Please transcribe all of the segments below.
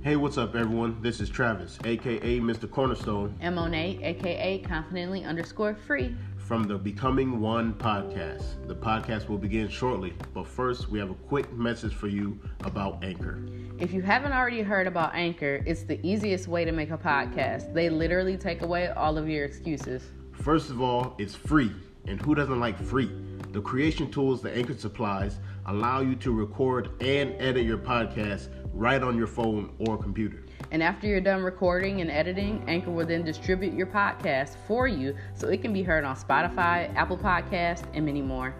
Hey, what's up, everyone? This is Travis, aka Mr. Cornerstone, and Monay, aka confidently_free. from the Becoming One podcast. The podcast will begin shortly, but first, we have a quick message for you about Anchor. If you haven't already heard about Anchor, it's the easiest way to make a podcast. They literally take away all of your excuses. First of all, it's free, and who doesn't like free? The creation tools that Anchor supplies allow you to record and edit your podcast right on your phone or computer. And after you're done recording and editing, Anchor will then distribute your podcast for you so it can be heard on Spotify, Apple Podcasts, and many more.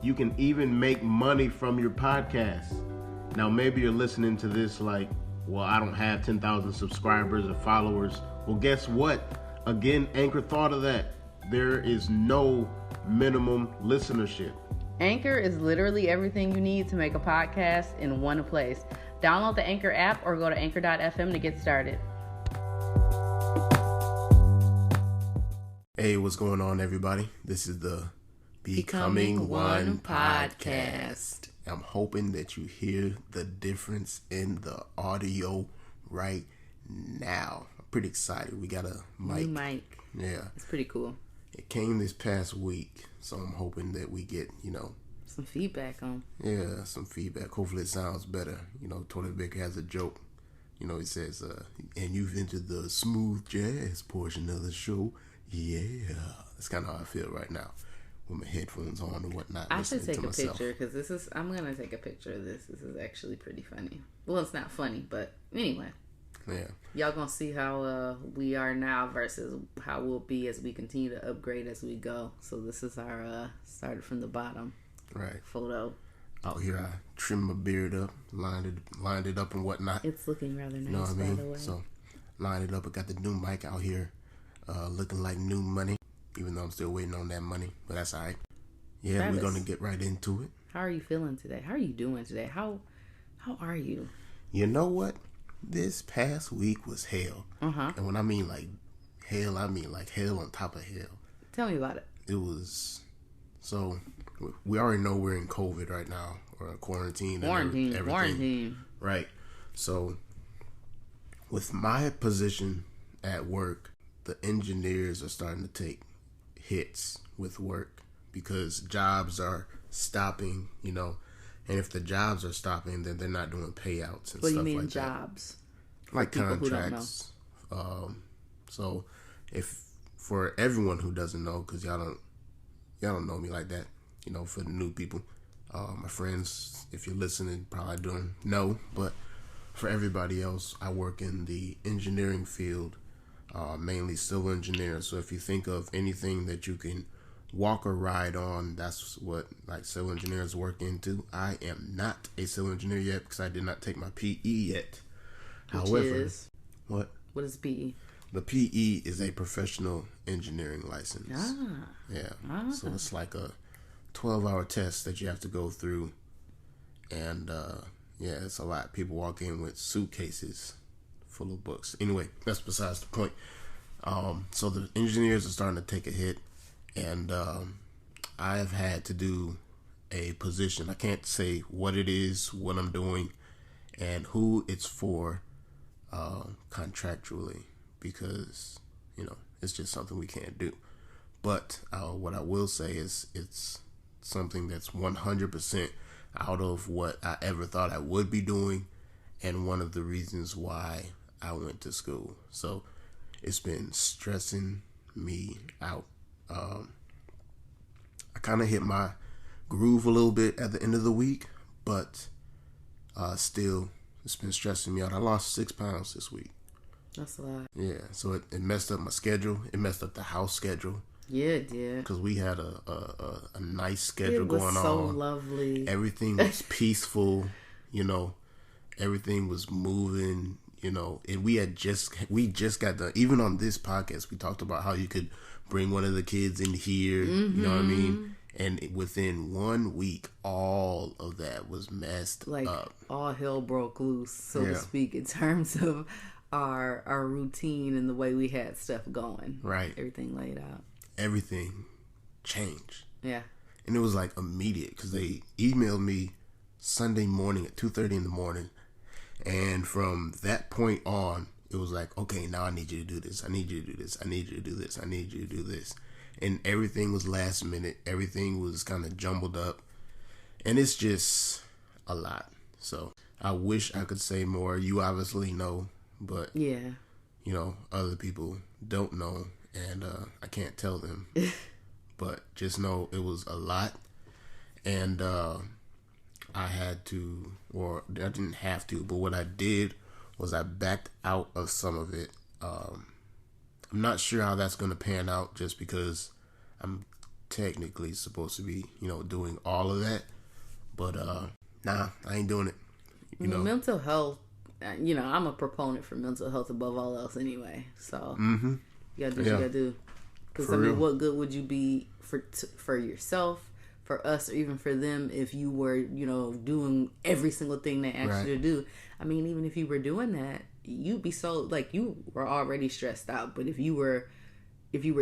You can even make money from your podcast. Now, maybe you're listening to this like, well, I don't have 10,000 subscribers or followers. Well, guess what? Again, Anchor thought of that. There is no minimum listenership. Anchor is literally everything you need to make a podcast in one place. Download the Anchor app or go to anchor.fm to get started. Hey, what's going on, everybody? This is the Becoming One podcast. I'm hoping that you hear the difference in the audio right now. I'm pretty excited. We got a mic. New mic. Yeah. It's pretty cool. It came this past week, so I'm hoping that we get, some feedback on. Yeah, some feedback. Hopefully it sounds better. Toilet Baker has a joke. He says, and you've entered the smooth jazz portion of the show. Yeah. That's kind of how I feel right now with my headphones on and whatnot. I should take a picture because I'm going to take a picture of this. This is actually pretty funny. Well, it's not funny, but anyway. Yeah. Y'all going to see how we are now versus how we'll be as we continue to upgrade as we go. So this is our started from the bottom. Right. Photo. Out here, I trimmed my beard up, lined it up and whatnot. It's looking rather nice, you know what I mean? By the way. So, lined it up. I got the new mic out here, looking like new money, even though I'm still waiting on that money, but that's all right. Yeah, Travis, we're going to get right into it. How are you feeling today? How are you doing today? How are you? You know what? This past week was hell. And when I mean like hell, I mean like hell on top of hell. Tell me about it. It was... So, we already know we're in COVID right now, or quarantine. Quarantine. Right. So, with my position at work, the engineers are starting to take hits with work because jobs are stopping, and if the jobs are stopping, then they're not doing payouts and stuff like that. What do you mean jobs? Like contracts. So, if for everyone who doesn't know, because y'all don't know me like that, for the new people. My friends, if you're listening, probably don't know. But for everybody else, I work in the engineering field, mainly civil engineer. So if you think of anything that you can walk or ride on, that's what civil engineers work into. I am not a civil engineer yet because I did not take my PE yet. What is PE? The PE is a professional engineering license. Yeah. So it's like a 12-hour test that you have to go through. And, it's a lot. People walk in with suitcases full of books. Anyway, that's besides the point. So the engineers are starting to take a hit. And I have had to do a position. I can't say what it is, what I'm doing, and who it's for contractually. Because, it's just something we can't do. But what I will say is it's something that's 100% out of what I ever thought I would be doing, and one of the reasons why I went to school. So it's been stressing me out. I kind of hit my groove a little bit at the end of the week, but still, it's been stressing me out. I lost 6 pounds this week. That's a lot. Yeah, so it messed up my schedule. It messed up the house schedule. Yeah, it did. Because we had a nice schedule going on. It was so lovely. Everything was peaceful, Everything was moving, And we just got done. Even on this podcast, we talked about how you could bring one of the kids in here. You know what I mean? And within 1 week, all of that was messed up. All hell broke loose, so to speak, in terms of our routine and the way we had stuff going. Right. Everything laid out. Everything changed. Yeah. And it was immediate because they emailed me Sunday morning at 2:30 in the morning And from that point on, it was like, okay, now I need you to do this. I need you to do this. I need you to do this. I need you to do this. And everything was last minute. Everything was kind of jumbled up. And it's just a lot. So I wish I could say more. You obviously know, but yeah, you know, other people don't know, and I can't tell them. But just know it was a lot, and I had to, or I didn't have to, but what I did was I backed out of some of it. I'm not sure how that's going to pan out, just because I'm technically supposed to be, you know, doing all of that. But nah, I ain't doing it. You know, mental health. You know, I'm a proponent for mental health above all else, anyway. So you gotta do what you gotta do. Because I mean, what good would you be for yourself, for us, or even for them if you were, you know, doing every single thing they asked you to do? I mean, even if you were doing that, you'd be so, like, you were already stressed out. But if you were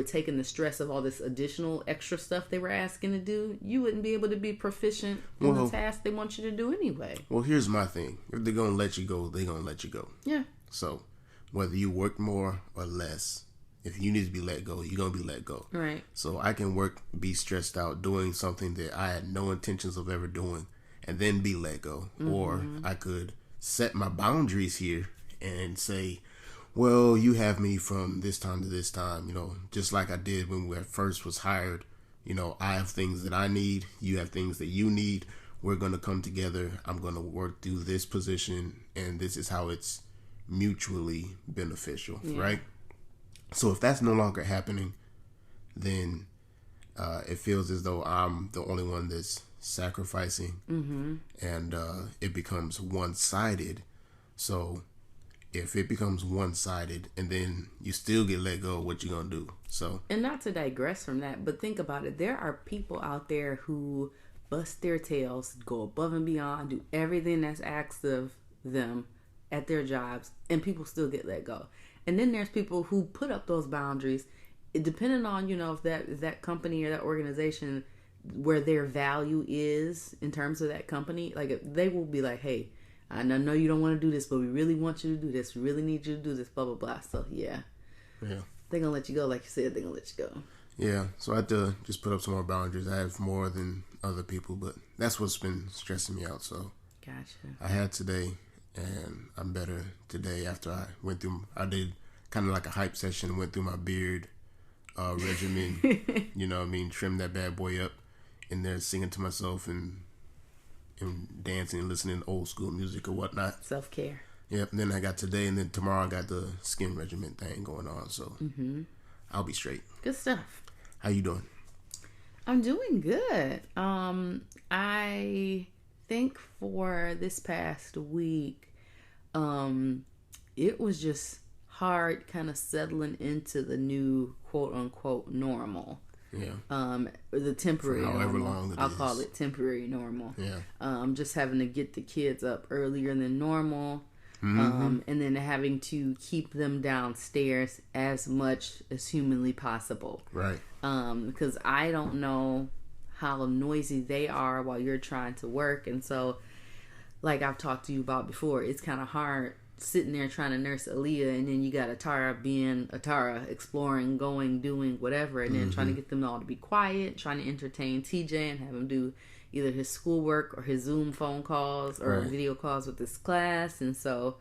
taking the stress of all this additional extra stuff they were asking to do, you wouldn't be able to be proficient in the task they want you to do anyway. Well, here's my thing. If they're going to let you go, they're going to let you go. Yeah. So, whether you work more or less, if you need to be let go, you're going to be let go. Right. So, I can be stressed out doing something that I had no intentions of ever doing and then be let go. Mm-hmm. Or I could set my boundaries here and say, well, you have me from this time to this time, you know, just like I did when we first was hired. You know, I have things that I need. You have things that you need. We're going to come together. I'm going to work through this position, and this is how it's mutually beneficial, right? So if that's no longer happening, then it feels as though I'm the only one that's sacrificing, and it becomes one-sided. So if it becomes one-sided and then you still get let go, what you gonna do? So, and not to digress from that, but think about it. There are people out there who bust their tails, go above and beyond, do everything that's asked of them at their jobs, and people still get let go. And then there's people who put up those boundaries, depending on, you know, if that company or that organization, where their value is in terms of that company, like, they will be like, hey, I know you don't want to do this, but we really want you to do this. We really need you to do this, blah, blah, blah. So, yeah. They're going to let you go. Like you said, they're going to let you go. Yeah. So I have to just put up some more boundaries. I have more than other people, but that's what's been stressing me out. So, gotcha. I had today, and I'm better today after I did kind of like a hype session, went through my beard regimen, you know what I mean, trimmed that bad boy up in there, singing to myself and dancing and listening to old school music or whatnot. Self-care. Yep. And then I got today, and then tomorrow I got the skin regimen thing going on. So I'll be straight. Good stuff. How you doing? I'm doing good. I think for this past week, it was just hard kind of settling into the new quote unquote normal. Yeah. The temporary however normal. Long I'll call it temporary normal. Yeah. Just having to get the kids up earlier than normal. And then having to keep them downstairs as much as humanly possible. Right. Because I don't know how noisy they are while you're trying to work. And so, like I've talked to you about before, it's kind of hard sitting there trying to nurse Aaliyah, and then you got Atara being Atara, exploring, going, doing whatever, and then trying to get them all to be quiet, trying to entertain TJ and have him do either his schoolwork or his Zoom phone calls or video calls with his class. And so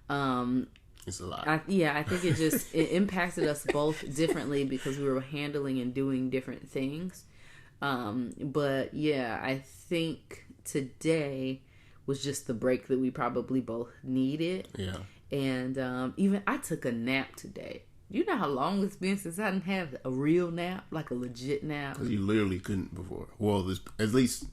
it's a lot. I think it impacted us both differently because we were handling and doing different things. But yeah, I think today was just the break that we probably both needed. Yeah. And even I took a nap today. You know how long it's been since I didn't have a real nap, like a legit nap? Because you literally couldn't before. Well, at least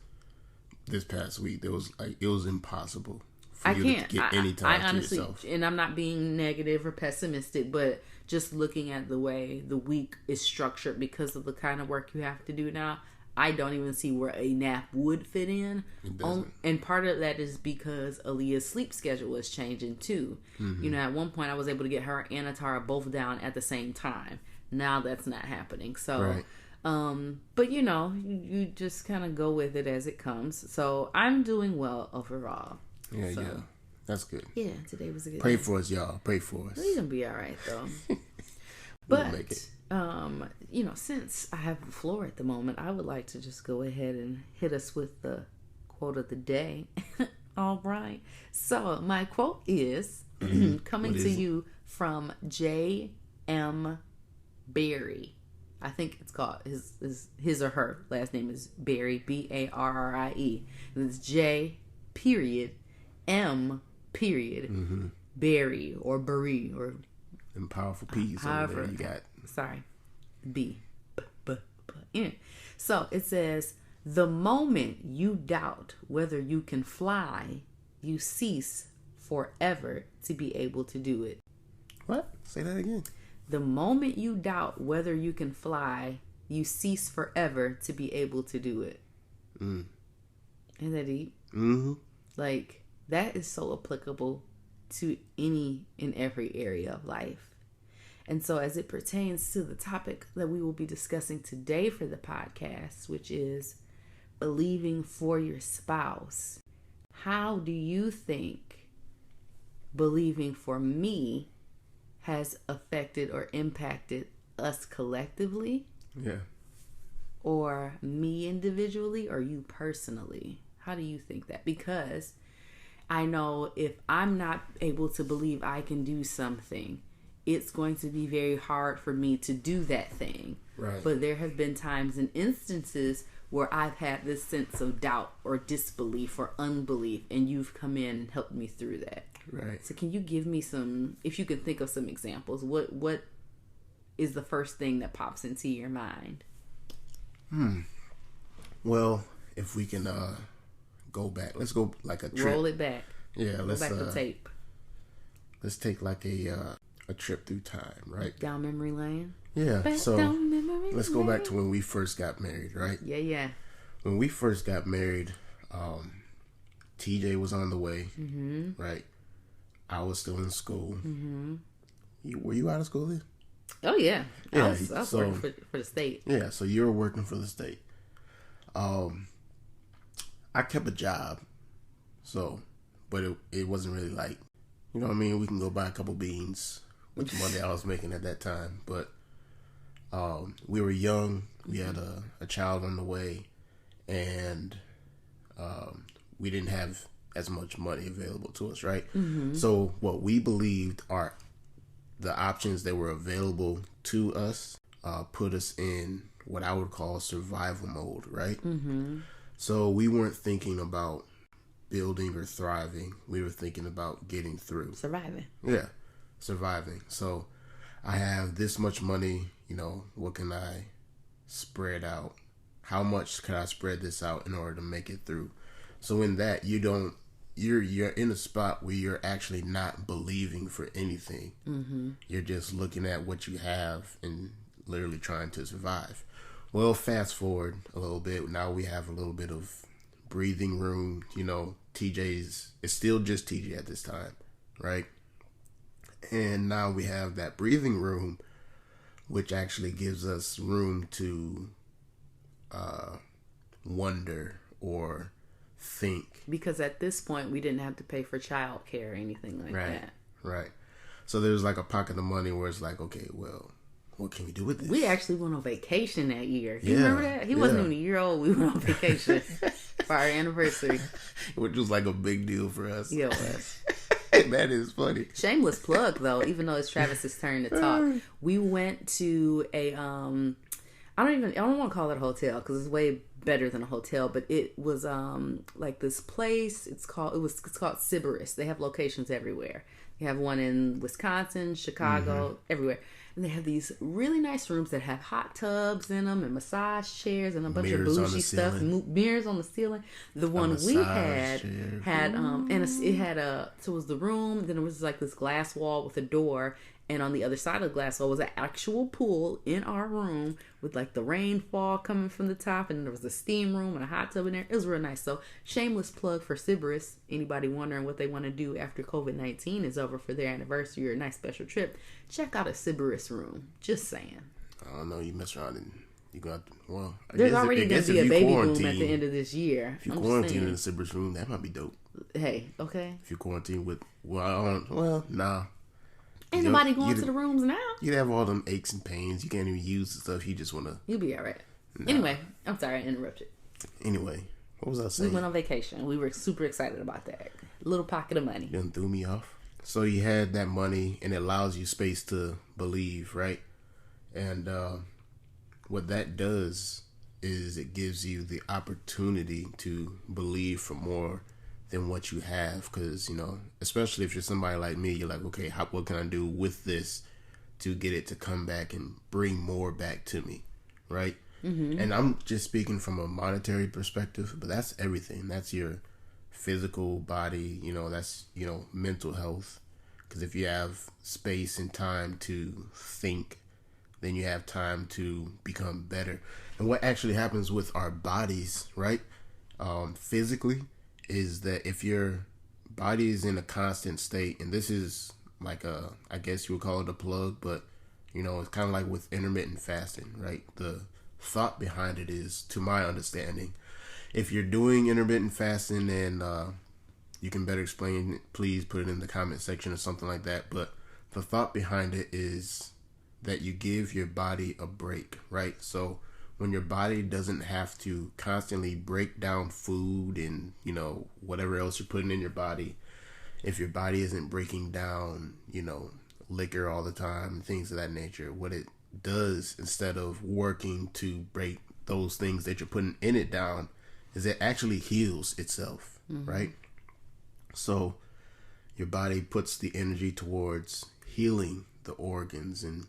this past week, it was impossible for you to get any time to yourself. And I'm not being negative or pessimistic, but just looking at the way the week is structured because of the kind of work you have to do now, I don't even see where a nap would fit in. It doesn't. And part of that is because Aaliyah's sleep schedule is changing too. You know, at one point I was able to get her and Atara both down at the same time. Now that's not happening. So, but you know, you just kind of go with it as it comes. So I'm doing well overall. Yeah, so. yeah. That's good. Yeah, today was a good Pray day. for us, y'all. Pray for us. We're gonna be all right though. We'll But make it. since I have the floor at the moment, I would like to just go ahead and hit us with the quote of the day. All right. So my quote is coming to you from J.M. Barrie. I think it's called his or her last name is Barrie, Barrie. And it's J. period M. period Barrie or Barrie or and powerful P's over there you got. Sorry, B. Yeah. So it says, the moment you doubt whether you can fly, you cease forever to be able to do it. What? Say that again. The moment you doubt whether you can fly, you cease forever to be able to do it. Isn't that deep? Mm-hmm. Like, that is so applicable to any and every area of life. And so as it pertains to the topic that we will be discussing today for the podcast, which is believing for your spouse, how do you think believing for me has affected or impacted us collectively? Yeah. Or me individually or you personally? How do you think that? Because I know if I'm not able to believe I can do something, it's going to be very hard for me to do that thing. Right. But there have been times and instances where I've had this sense of doubt or disbelief or unbelief, and you've come in and helped me through that. Right. So can you give me some, if you can think of some examples, what is the first thing that pops into your mind? Well, if we can go back, let's go like a trip. Roll it back. Yeah, let's Go back the tape. Let's take like a trip through time, right? Down memory lane. Yeah. Back So down memory let's go lane. back to when we first got married, right? Yeah. When we first got married, TJ was on the way, right? I was still in school. Were you out of school then? Oh yeah. Yeah, I was working for the state. Yeah, so you were working for the state. I kept a job, but it wasn't really like, you know what I mean? We can go buy a couple beans with the money I was making at that time. But we were young. We had a child on the way, and we didn't have as much money available to us, right? So what we believed are the options that were available to us put us in what I would call survival mode, right? So we weren't thinking about building or thriving. We were thinking about getting through. Surviving. Yeah, surviving. So I have this much money, what can I spread out? How much can I spread this out in order to make it through? So in that, you're in a spot where you're actually not believing for anything. You're just looking at what you have and literally trying to survive. Well, fast forward a little bit. Now we have a little bit of breathing room. It's still just TJ at this time, right? And now we have that breathing room, which actually gives us room to wonder or think. Because at this point, we didn't have to pay for childcare or anything like that. Right. So there's like a pocket of money where it's like, okay, well, what can we do with this? We actually went on vacation that year. You remember that? He wasn't even a year old. We went on vacation for our anniversary. Which was like a big deal for us. Yeah, it was. That is funny. Shameless plug, though, even though it's Travis's turn to talk. We went to a, I don't want to call it a hotel because it's way better than a hotel, but it was like this place. It's called Sybaris. They have locations everywhere. They have one in Wisconsin, Chicago, everywhere. And they have these really nice rooms that have hot tubs in them and massage chairs and a bunch of bougie stuff. Mirrors on the ceiling. The one we had and it had so it was the room. Then it was like this glass wall with a door. And on the other side of the glass wall was an actual pool in our room with like the rainfall coming from the top. And there was a steam room and a hot tub in there. It was real nice. So shameless plug for Sybaris. Anybody wondering what they want to do after COVID-19 is over for their anniversary or a nice special trip, check out a Sybaris room. Just saying. I don't know. You mess around and You got well. There's already going to be a baby boom at the end of this year. If you quarantine in a separate room, that might be dope. Hey, okay. If you quarantine with nah. Ain't nobody going to the rooms now. You'd have all them aches and pains. You can't even use the stuff. You just want to. You'll be all right. Nah. Anyway, I'm sorry I interrupted. Anyway, what was I saying? We went on vacation. We were super excited about that. Little pocket of money. Done threw me off. So you had that money, and it allows you space to believe, right? And what that does is it gives you the opportunity to believe for more than what you have, because especially if you're somebody like me, you're like, okay, what can I do with this to get it to come back and bring more back to me, right? Mm-hmm. And I'm just speaking from a monetary perspective, but that's everything. That's your physical body, that's mental health, because if you have space and time to think, then you have time to become better. And what actually happens with our bodies, right, physically, is that if your body is in a constant state, and this is like I guess you would call it a plug, but it's kind of like with intermittent fasting, right? The thought behind it is, to my understanding, if you're doing intermittent fasting, and you can better explain it, please put it in the comment section or something like that. But the thought behind it is that you give your body a break, right? So when your body doesn't have to constantly break down food and, whatever else you're putting in your body, if your body isn't breaking down, liquor all the time, things of that nature, what it does, instead of working to break those things that you're putting in it down, is it actually heals itself, mm-hmm. right? So your body puts the energy towards healing the organs and,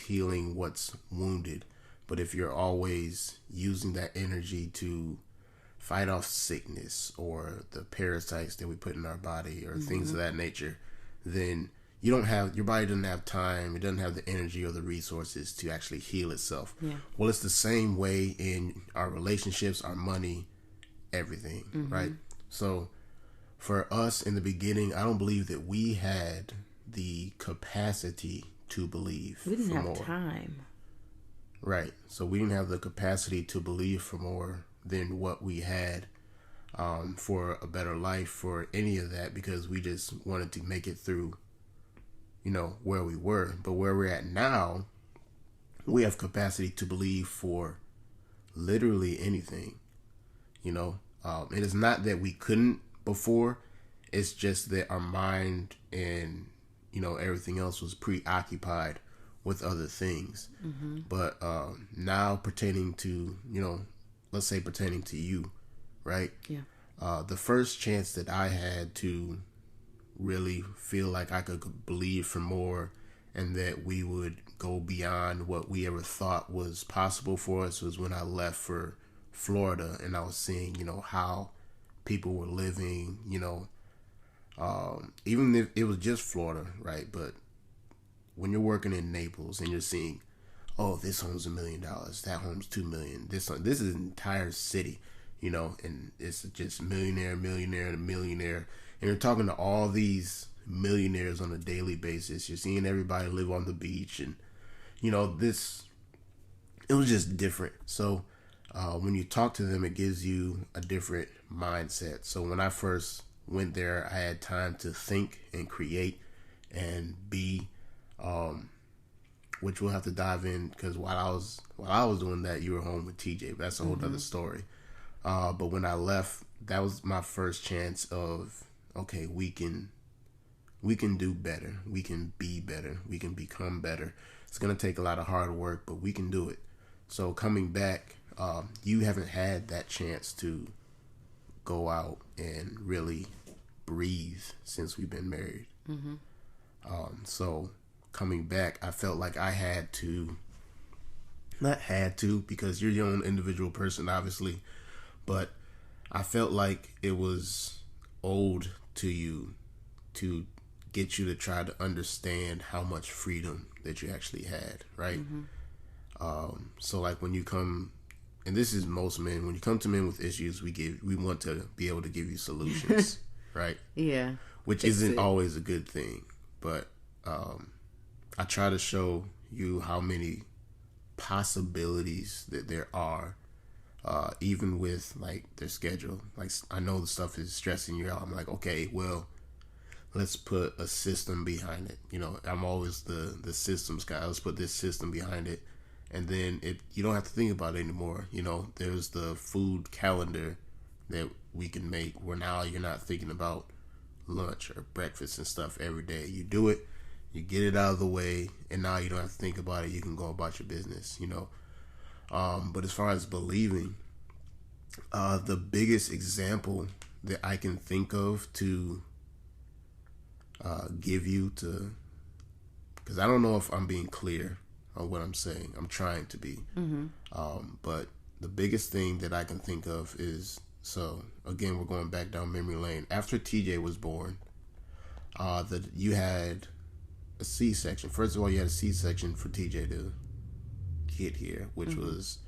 healing what's wounded. But if you're always using that energy to fight off sickness or the parasites that we put in our body or mm-hmm. things of that nature, then your body doesn't have time, it doesn't have the energy or the resources to actually heal itself. Yeah. Well, it's the same way in our relationships, our money, everything, mm-hmm. right? So for us in the beginning, I don't believe that we had the capacity to believe. We didn't have time. Right. So we didn't have the capacity to believe for more than what we had for a better life, for any of that, because we just wanted to make it through, where we were. But where we're at now, we have capacity to believe for literally anything. It is not that we couldn't before. It's just that our mind and, everything else was preoccupied with other things. Mm-hmm. But now pertaining to, let's say pertaining to you, right? Yeah. The first chance that I had to really feel like I could believe for more and that we would go beyond what we ever thought was possible for us was when I left for Florida, and I was seeing, how people were living, even if it was just Florida, right? But when you're working in Naples and you're seeing, oh, this home's $1 million, that home's $2 million, this is an entire city, and it's just millionaire to millionaire, and you're talking to all these millionaires on a daily basis. You're seeing everybody live on the beach, and it was just different. So when you talk to them, it gives you a different mindset. So when I first went there, I had time to think and create and be, which we'll have to dive in, because while I was doing that, you were home with TJ. But that's a whole mm-hmm. other story. But when I left, that was my first chance of, okay, we can do better. We can be better. We can become better. It's going to take a lot of hard work, but we can do it. So coming back, you haven't had that chance to go out and really breathe since we've been married. Mm-hmm. So coming back, I felt like I had to, not had to, because you're your own individual person, obviously, but I felt like it was owed to you to get you to try to understand how much freedom that you actually had, right? Mm-hmm. So like when you come, and this is most men, when you come to men with issues, we want to be able to give you solutions, right? Yeah. Which isn't always a good thing, but I try to show you how many possibilities that there are, even with like their schedule. Like, I know the stuff is stressing you out. I'm like, okay, well, let's put a system behind it. I'm always the systems guy. Let's put this system behind it, and then you don't have to think about it anymore. There's the food calendar that we can make where now you're not thinking about lunch or breakfast and stuff every day. You do it, you get it out of the way, and now you don't have to think about it. You can go about your business. But as far as believing, the biggest example that I can think of to give you to, because I don't know if I'm being clear on what I'm saying. I'm trying to be. But the biggest thing that I can think of is, so again, we're going back down memory lane. After TJ was born, you had a C-section. First of all, you had a C-section for TJ to get here, which was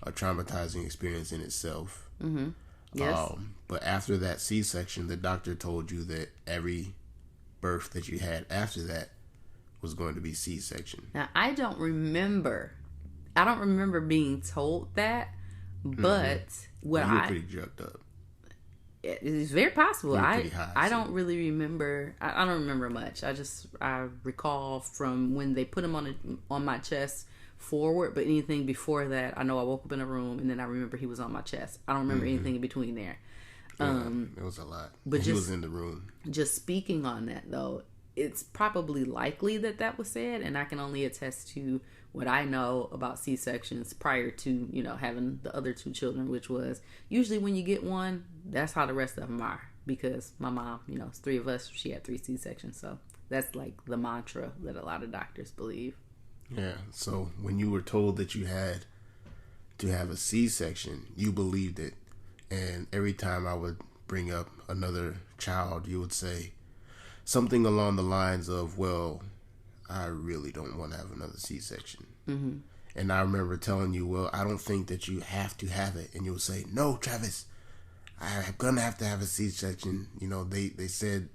a traumatizing experience in itself. Yes. But after that C-section, the doctor told you that every birth that you had after that was going to be C-section. Now, I don't remember being told that, but what you were pretty jerked up. It's very possible. High, I don't really remember. I don't remember much. I recall from when they put him on my chest forward, but anything before that, I know I woke up in a room and then I remember he was on my chest. I don't remember anything in between there. It was a lot. But he was in the room. Just speaking on that though, it's probably likely that was said, and I can only attest to what I know about C-sections prior to, having the other two children, which was usually when you get one, that's how the rest of them are. Because my mom, it's three of us, she had 3 C-sections. So that's like the mantra that a lot of doctors believe. Yeah. So when you were told that you had to have a C-section, you believed it. And every time I would bring up another child, you would say something along the lines of, well, I really don't want to have another C-section. And I remember telling you, well, I don't think that you have to have it. And you would say, no, Travis, I'm going to have a C-section. They said,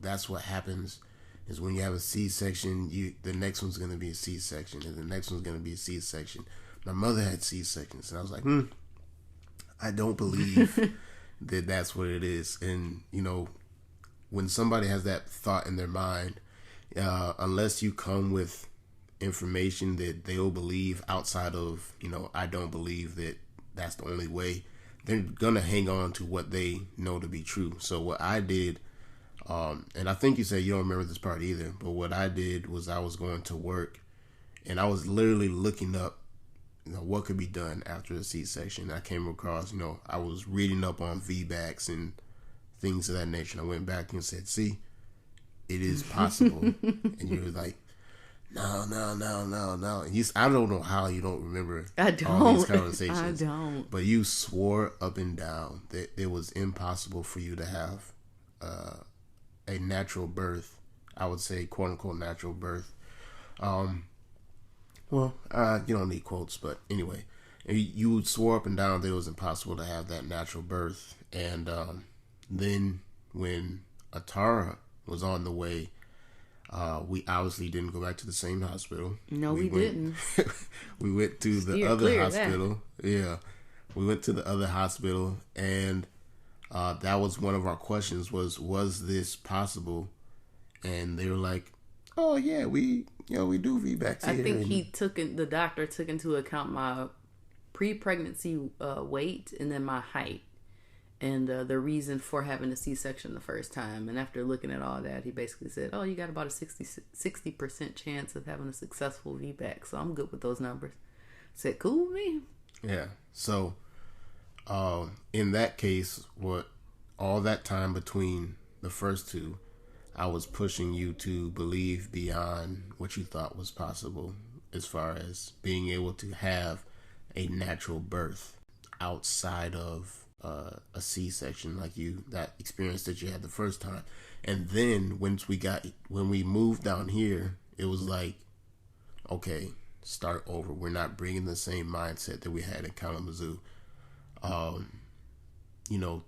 that's what happens is when you have a C-section, the next one's going to be a C-section. And the next one's going to be a C-section. My mother had C-sections. And I was like, I don't believe that that's what it is. And, when somebody has that thought in their mind, unless you come with information that they'll believe outside of, I don't believe that that's the only way, they're going to hang on to what they know to be true. So what I did, and I think you said you don't remember this part either, but what I did was I was going to work and I was literally looking up, what could be done after a C-section. I came across, I was reading up on VBACs and things of that nature. And I went back and said, see, it is possible. And you were like, no. And I don't know how you don't remember all these conversations. I don't. But you swore up and down that it was impossible for you to have a natural birth. I would say, quote unquote, natural birth. Well, you don't need quotes, but anyway, you swore up and down that it was impossible to have that natural birth. And then when Atara was on the way, we obviously didn't go back to the same hospital. No, we didn't. We went to the other hospital. Yeah, we went to the other hospital, and that was one of our questions: was this possible? And they were like, "Oh yeah, we do VBACs here." I think the doctor took into account my pre-pregnancy weight and then my height. And the reason for having a C-section the first time. And after looking at all that, he basically said, oh, you got about a 60% chance of having a successful VBAC. So I'm good with those numbers. I said, cool with me. Yeah. So in that case, all that time between the first two, I was pushing you to believe beyond what you thought was possible as far as being able to have a natural birth outside of a C-section, like that experience that you had the first time. And then when we moved down here, it was like, okay, start over. We're not bringing the same mindset that we had in Kalamazoo,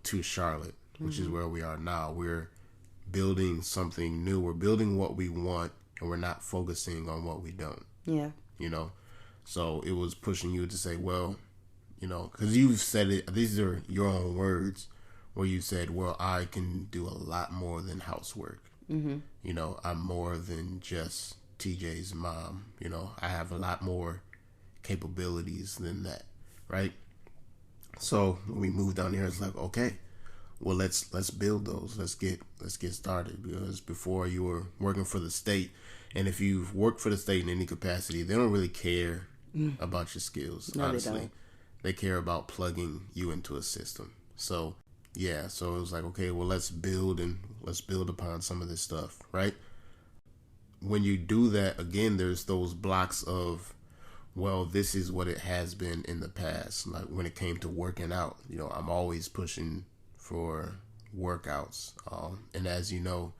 to Charlotte, which is where we are now. We're building something new. We're building what we want, and we're not focusing on what we don't. Yeah. So it was pushing you to say, well, because you've said it, these are your own words, where you said, well, I can do a lot more than housework. Mm-hmm. I'm more than just TJ's mom. I have a lot more capabilities than that, right? So when we moved down here, it's like, okay, well, let's build those. Let's get started. Because before, you were working for the state, and if you've worked for the state in any capacity, they don't really care about your skills. No, honestly, they care about plugging you into a system. So yeah, so it was like, okay, well, let's build upon some of this stuff, right? When you do that, again, there's those blocks of, well, this is what it has been in the past. Like when it came to working out, I'm always pushing for workouts. And as you know,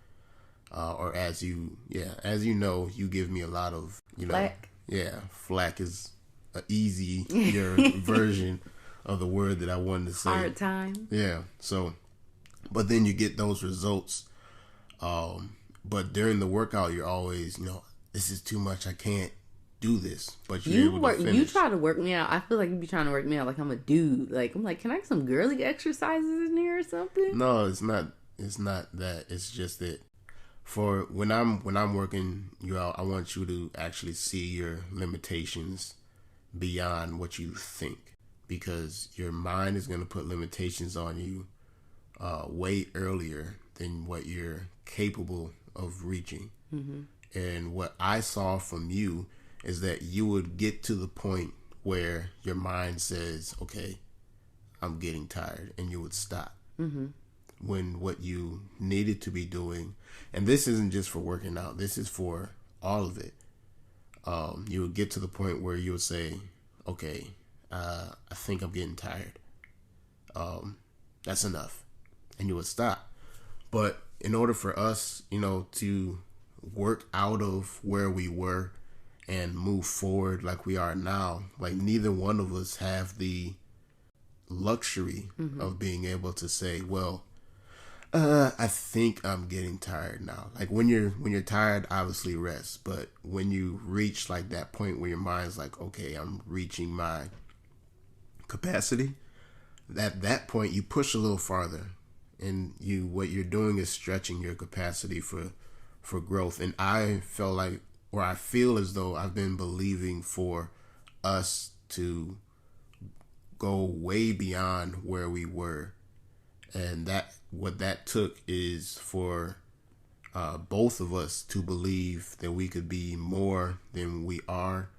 you give me a lot of, flack. Yeah, flack is an easier version of the word that I wanted to say. Hard time. Yeah. So, but then you get those results. But during the workout, you're always, this is too much. I can't do this. But you try to work me out. I feel like you be trying to work me out like I'm a dude. Like I'm like, can I get some girly exercises in here or something? No, it's not. It's not that. It's just that for when I'm working you out, I want you to actually see your limitations beyond what you think, because your mind is going to put limitations on you way earlier than what you're capable of reaching. Mm-hmm. And what I saw from you is that you would get to the point where your mind says, okay, I'm getting tired, and you would stop. Mm-hmm. When what you needed to be doing, and this isn't just for working out, this is for all of it, you would get to the point where you would say, okay, I think I'm getting tired. That's enough. And you would stop. But in order for us, to work out of where we were and move forward like we are now, like neither one of us have the luxury of being able to say, well, I think I'm getting tired now. Like when you're tired, obviously rest. But when you reach like that point where your mind's like, okay, I'm reaching my capacity, at that point you push a little farther, and what you're doing is stretching your capacity for growth. And I feel as though I've been believing for us to go way beyond where we were. And what that took is for both of us to believe that we could be more than we are.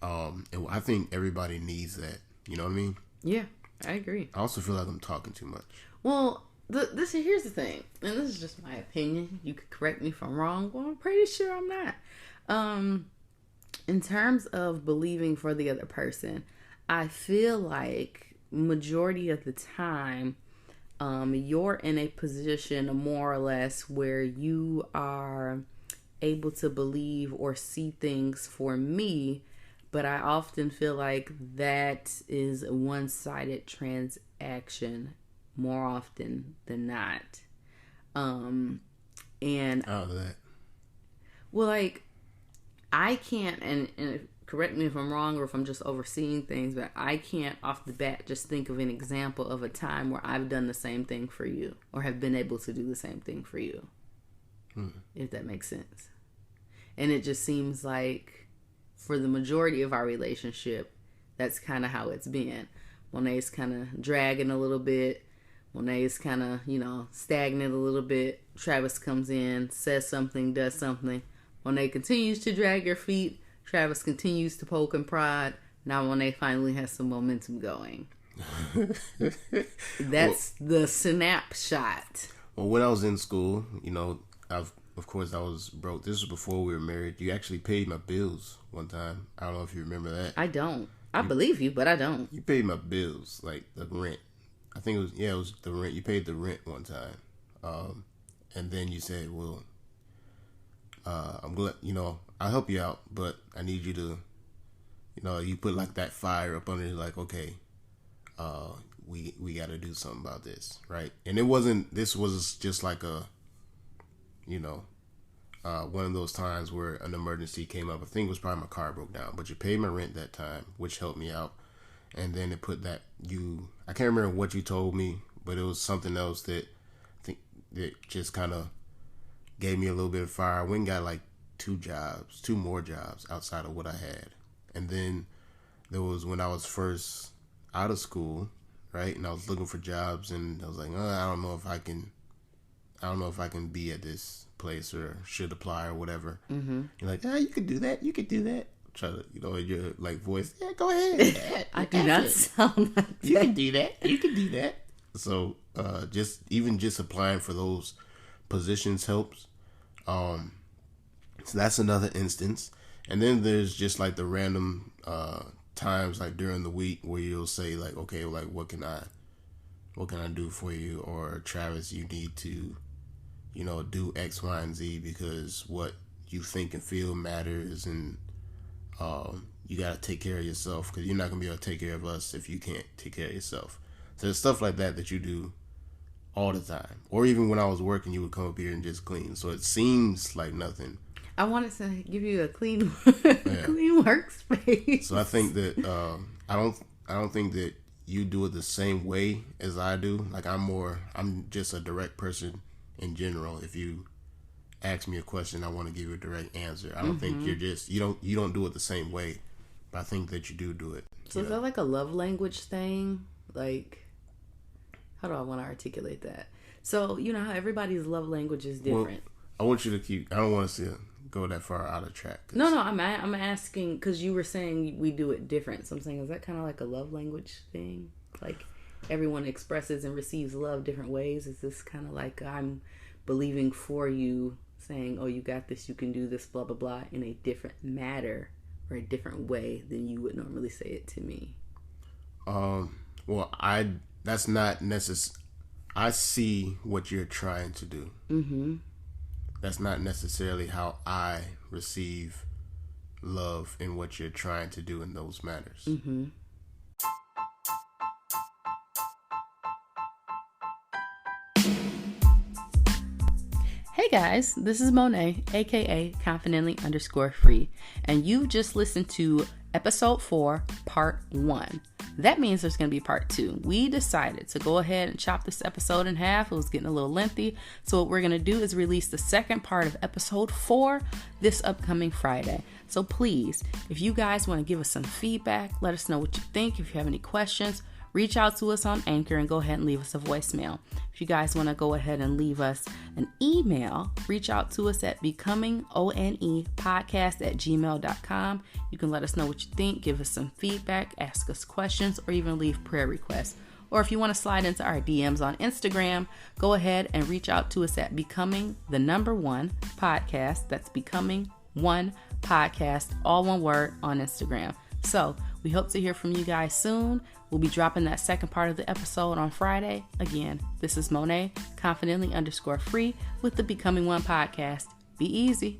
And I think everybody needs that. You know what I mean? Yeah, I agree. I also feel like I'm talking too much. Well, here's the thing, and this is just my opinion. You could correct me if I'm wrong. Well, I'm pretty sure I'm not. In terms of believing for the other person, I feel like majority of the time, you're in a position more or less where you are able to believe or see things for me, but I often feel like that is a one-sided transaction more often than not. And out of that, well, like I can't, and correct me if I'm wrong or if I'm just overseeing things, but I can't off the bat just think of an example of a time where I've done the same thing for you or have been able to do the same thing for you. If that makes sense. And it just seems like for the majority of our relationship, that's kind of how it's been. Monay's kind of dragging a little bit. Monay's kind of, stagnant a little bit. Travis comes in, says something, does something. Monay continues to drag your feet. Travis continues to poke and prod. Now Monay finally has some momentum going. That's the snapshot. Well, when I was in school, I was broke. This was before we were married. You actually paid my bills one time. I don't know if you remember that. I don't. I believe you, but I don't. You paid my bills, like the rent. I think it was the rent. You paid the rent one time. And then you said, well, I'm glad, I'll help you out, but I need you to, you put like that fire up under you, like, okay, we got to do something about this, right? And this was just like a one of those times where an emergency came up. I think it was probably my car broke down, but you paid my rent that time, which helped me out. And then it put that I can't remember what you told me, but it was something else that I think that just kind of gave me a little bit of fire. I went and got like two more jobs outside of what I had. And then there was when I was first out of school, right? And I was looking for jobs, and I was like, I don't know if I can be at this place or should apply or whatever. Mm-hmm. You're like, you could do that. You could do that. Try to, your like voice. Yeah, go ahead. I do not sound like that. You can do that. You can do that. So, just applying for those positions helps. So that's another instance. And then there's just like the random times like during the week where you'll say like, okay, like what can I do for you? Or Travis, you need to, do X, Y, and Z because what you think and feel matters, and you got to take care of yourself because you're not going to be able to take care of us if you can't take care of yourself. So there's stuff like that you do all the time. Or even when I was working, you would come up here and just clean. So it seems like nothing. I wanted to give you a clean workspace. So I think that I don't think that you do it the same way as I do. Like I'm just a direct person in general. If you ask me a question, I want to give you a direct answer. I don't think you don't do it the same way, but I think that you do it. So is that like a love language thing? Like, how do I want to articulate that? So you know how everybody's love language is different. Well, I want you to I don't want to go that far out of track. No, I'm asking because you were saying we do it different. So I'm saying, is that kind of like a love language thing? Like everyone expresses and receives love different ways. Is this kind of like I'm believing for you, saying, oh, you got this, you can do this, blah, blah, blah, in a different matter or a different way than you would normally say it to me? Well, that's not necessary. I see what you're trying to do. Mm-hmm. That's not necessarily how I receive love in what you're trying to do in those matters. Mm-hmm. Hey guys, this is Monay, aka Confidently_Free, and you just listened to episode 4, part 1. That means there's going to be part 2. We decided to go ahead and chop this episode in half. It was getting a little lengthy. So what we're going to do is release the second part of episode 4 this upcoming Friday. So please, if you guys want to give us some feedback, let us know what you think. If you have any questions, reach out to us on Anchor and go ahead and leave us a voicemail. If you guys want to go ahead and leave us an email, reach out to us at becomingonepodcast@gmail.com. You can let us know what you think, give us some feedback, ask us questions, or even leave prayer requests. Or if you want to slide into our DMs on Instagram, go ahead and reach out to us at becoming1podcast. That's becoming1podcast, all one word, on Instagram. So we hope to hear from you guys soon. We'll be dropping that second part of the episode on Friday. Again, this is Monay, Confidently_Free with the Becoming One podcast. Be easy.